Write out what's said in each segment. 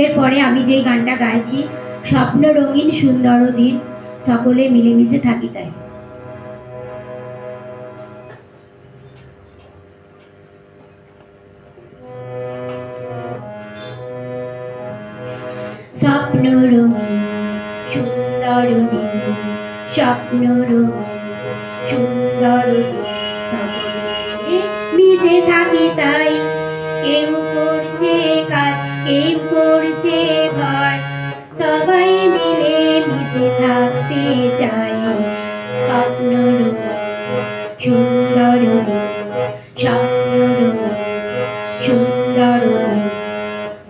এরপরে আমি যেই গানটা গাইছি, স্বপ্ন রঙিন সুন্দর দিন, সকলে মিলেমিশে থাকি তাই। স্বপ্ন রঙিন সুন্দর দিন, স্বপ্ন রঙিন সুন্দর দিন, সকলে মিশে থাকি তাই। কেউ করছে কাজ, কেউ করছে ঘর, সবাই মিলে মিশে থাকতে চাই। স্বপ্ন রঙিন সুন্দর দিন, স্বপ্ন রঙিন সুন্দর দিন,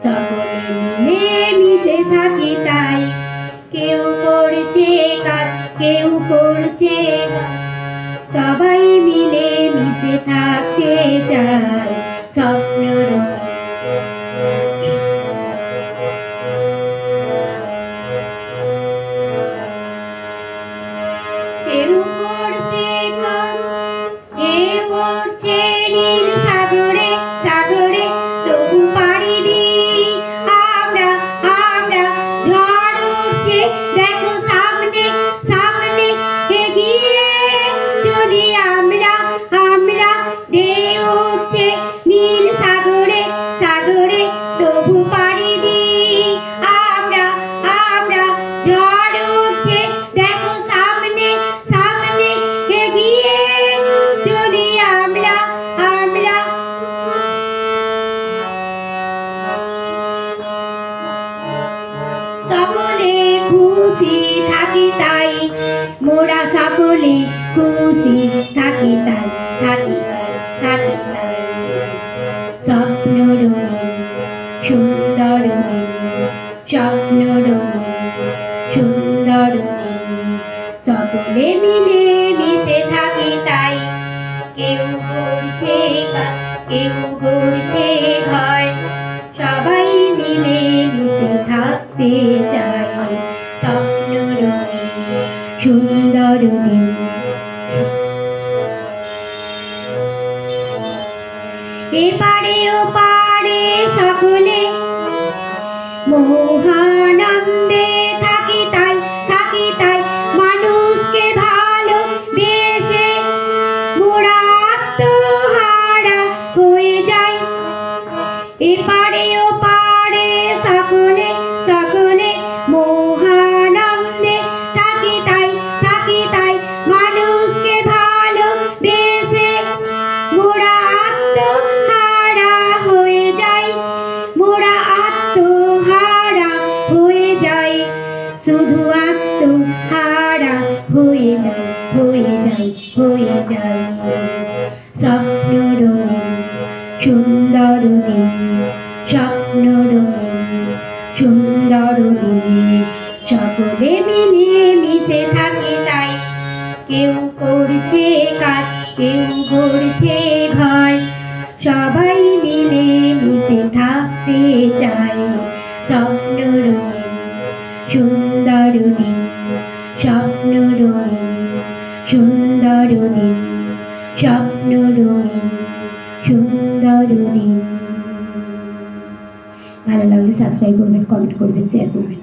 সকলে মিলে মিশে থাকি তাই। কেউ করছে কাজ, কেউ করছে ঘর, সবাই মিলে মিশে থাকতে চাই। স্বপ্ন রঙিন কেউ করছে গান, কেউ করছে নীল সাগরে সাগরে, তবু পাড়ি দিই আমরা আমরা। ঝড় উঠছে দেখো সামনে সামনে, এগিয়ে চলি আমরা আমরা। ঢেউ উঠছে নীল সাগরে সাগরে, তবু পাড়ি দিই আমরা আমরা। ঝড় উঠছে দেখো সামনে সামনে, এগিয়ে চলি আমরা আমরা। সকলে খুশি থাকি তাই, মোরা সকলে খুশি থাকি তাই, থাকি তাই, থাকি তাই। স্বপ্ন রঙিন সুন্দর দিন, স্বপ্ন রঙিন সুন্দর দিন, সকলে মিলে মিশে থাকি তাই। কেউ করছে কাজ, কেউ করছে ঘর, সবাই মিলে মিশে থাকতে চাই। স্বপ্ন রঙিন সুন্দর দিন, এপারে ওপারে সকলে মহানন্দে থাকি তাই, থাকি তাই। মানুষকে ভালোবেসে মোরা আত্মহারা হয়ে যাই। এপারে ওপারে সকলে সকলে মহানন্দে থাকি তাই, থাকি তাই। মানুষকে ভালোবেসে মোরা আত্মহারা হয়ে যাই, মোরা আত্মহারা হয়ে যাই। শুধু আত্মহারা হয়ে যাই, হয়ে যাই, হয়ে যাই। স্বপ্ন রঙিন সুন্দর দিন, স্বপ্ন রঙিন সুন্দর দিন, সকলে মিলে মিশে থাকি তাই। কেউ করছে কাজ, কেউ করছে ঘর, সবাই মিলে মিশে থাকতে চাই। স্বপ্ন রঙিন সুন্দর দিন, স্বপ্ন রঙিন সুন্দর দিন, স্বপ্ন রঙিন সুন্দর দিন। ভালো লাগলে সাবস্ক্রাইব করবেন, কমেন্ট করবেন, শেয়ার করবেন।